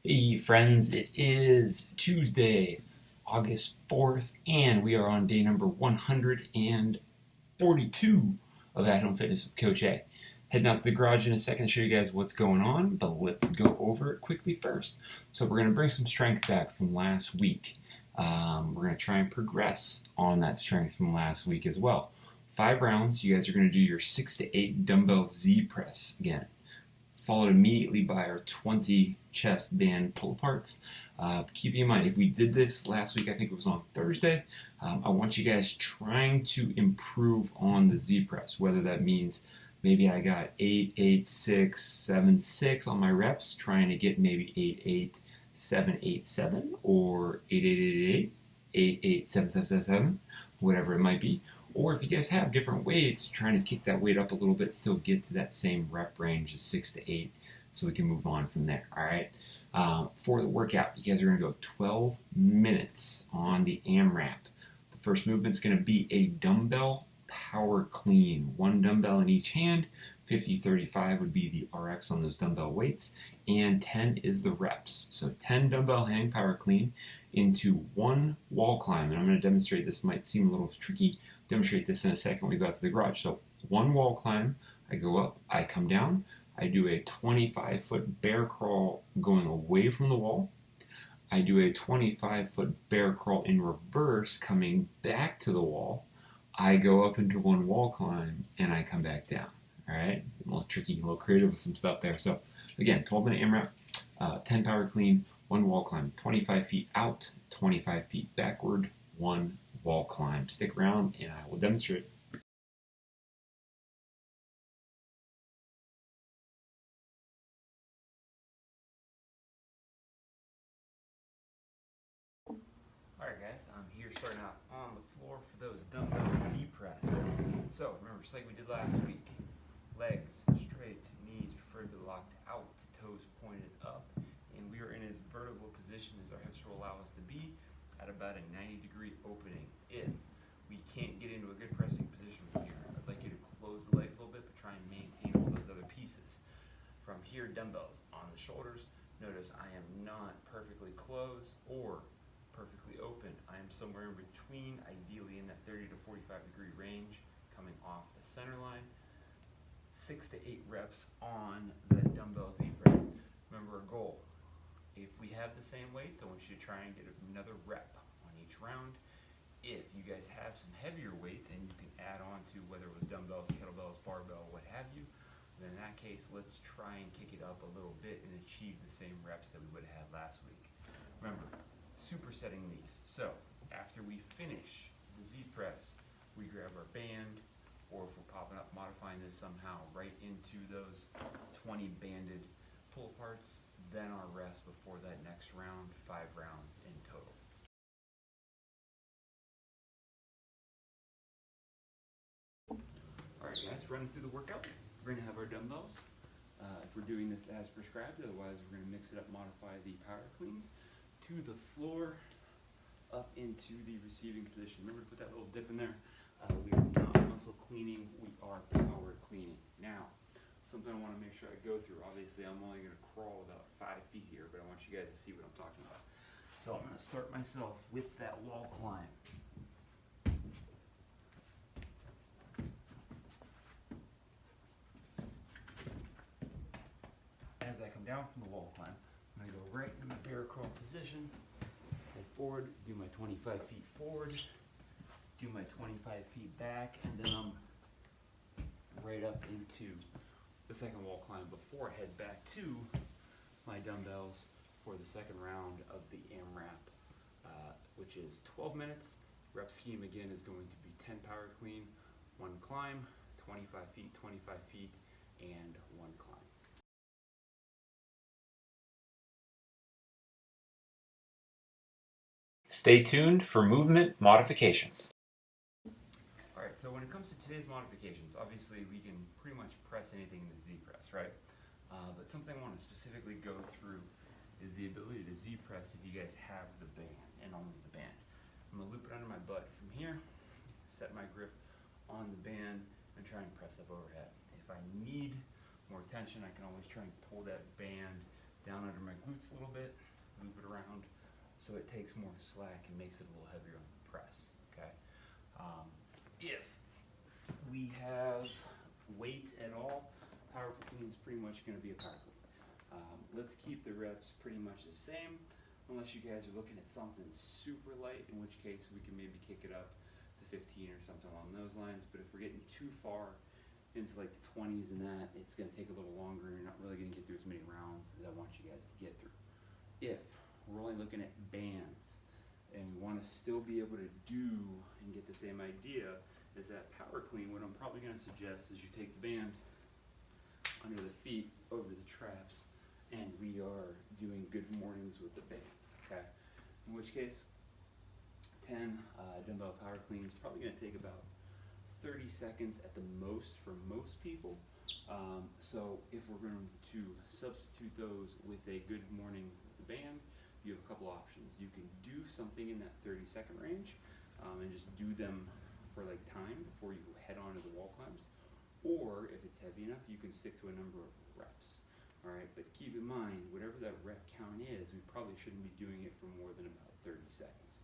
Hey friends, it is Tuesday, August 4th, and we are on day number 142 of At Home Fitness with Coach A. Heading out to the garage in a second to show you guys what's going on, but let's go over it quickly first. So we're going to bring some strength back from last week. We're going to try and progress on that strength from last week as well. 5 rounds, you guys are going to do your 6 to 8 dumbbell Z press again, followed immediately by our 20 chest band pull aparts. Keep in mind, if we did this last week, I think it was on Thursday, I want you guys trying to improve on the Z press, whether that means maybe I got 8, 8, 6, 7, 6 on my reps, trying to get maybe 8, 8, 7, 8, 7, or 8, 8, 8, 8, 8, 8, 7, 7, 7, 7, whatever it might be. Or if you guys have different weights, trying to kick that weight up a little bit, still get to that same rep range as 6 to 8, so we can move on from there. All right. For the workout, you guys are going to go 12 minutes on the AMRAP. The first movement's going to be a dumbbell power clean. 1 dumbbell in each hand. 50, 35 would be the RX on those dumbbell weights, and 10 is the reps. So 10 dumbbell hang power clean into 1 wall climb, and I'm going to demonstrate this. Might seem a little tricky. Demonstrate this in a second when we go out to the garage. So 1 wall climb, I go up, I come down, I do a 25-foot bear crawl going away from the wall. I do a 25-foot bear crawl in reverse coming back to the wall. I go up into 1 wall climb and I come back down. All right, a little tricky, a little creative with some stuff there. So again, 12-minute AMRAP, 10 power clean, 1 wall climb, 25 feet out, 25 feet backward, 1 wall climb. Stick around and I will demonstrate. Alright guys, I'm here starting out on the floor for those dumbbell Z press. So remember, just like we did last week, legs straight, knees preferably locked out, toes pointed up, and we are in as vertical position as our hips will allow us to be at about a 90-degree opening. If we can't get into a good pressing position from here, I'd like you to close the legs a little bit, but try and maintain all those other pieces. From here, dumbbells on the shoulders. Notice I am not perfectly closed or perfectly open. I am somewhere in between, ideally in that 30 to 45 degree range, coming off the center line. 6 to 8 reps on that dumbbell Z press. Remember our goal. If we have the same weights, I want you to try and get another rep on each round. If you guys have some heavier weights and you can add on to whether it was dumbbells, kettlebells, barbell, what have you, then in that case, let's try and kick it up a little bit and achieve the same reps that we would have had last week. Remember, supersetting these. So after we finish the Z press, we grab our band, or if we're popping up, modifying this somehow right into those 20 banded pull aparts, then our rest before that next round, 5 rounds in total. Alright guys, running through the workout, we're going to have our dumbbells. If we're doing this as prescribed, otherwise we're going to mix it up, modify the power cleans to the floor, up into the receiving position. Remember to put that little dip in there. We are not muscle cleaning, we are power cleaning. Now, something I want to make sure I go through. Obviously, I'm only going to crawl about 5 feet here, but I want you guys to see what I'm talking about. So I'm going to start myself with that wall climb. As I come down from the wall climb, I'm going to go right into my bear crawl position, head forward, do my 25 feet forward, do my 25 feet back, and then I'm right up into the second wall climb before I head back to my dumbbells for the second round of the AMRAP, which is 12 minutes. Rep scheme again is going to be 10 power clean, 1 climb, 25 feet, and 1 climb. Stay tuned for movement modifications. Alright, so when it comes to today's modifications, obviously we can pretty much press anything in the Z press, right? But something I want to specifically go through is the ability to Z press if you guys have the band, and only the band. I'm going to loop it under my butt from here, set my grip on the band, and try and press up overhead. If I need more tension, I can always try and pull that band down under my glutes a little bit, loop it around so it takes more slack and makes it a little heavier on the press, okay? If we have weight at all, power clean is pretty much going to be a power clean. Let's keep the reps pretty much the same, unless you guys are looking at something super light, in which case we can maybe kick it up to 15 or something along those lines. But if we're getting too far into like the 20s and that, it's going to take a little longer, and you're not really going to get through as many rounds as I want you guys to get through. If we're only looking at bands and we want to still be able to do and get the same idea as that power clean, what I'm probably going to suggest is you take the band under the feet over the traps, and we are doing good mornings with the band, okay? In which case, 10 dumbbell power clean is probably going to take about 30 seconds at the most for most people. So if we're going to substitute those with a good morning with the band, you have a couple options. You can do something in that 30-second range and just do them for like time before you head on to the wall climbs. Or if it's heavy enough, you can stick to a number of reps. All right, but keep in mind, whatever that rep count is, we probably shouldn't be doing it for more than about 30 seconds.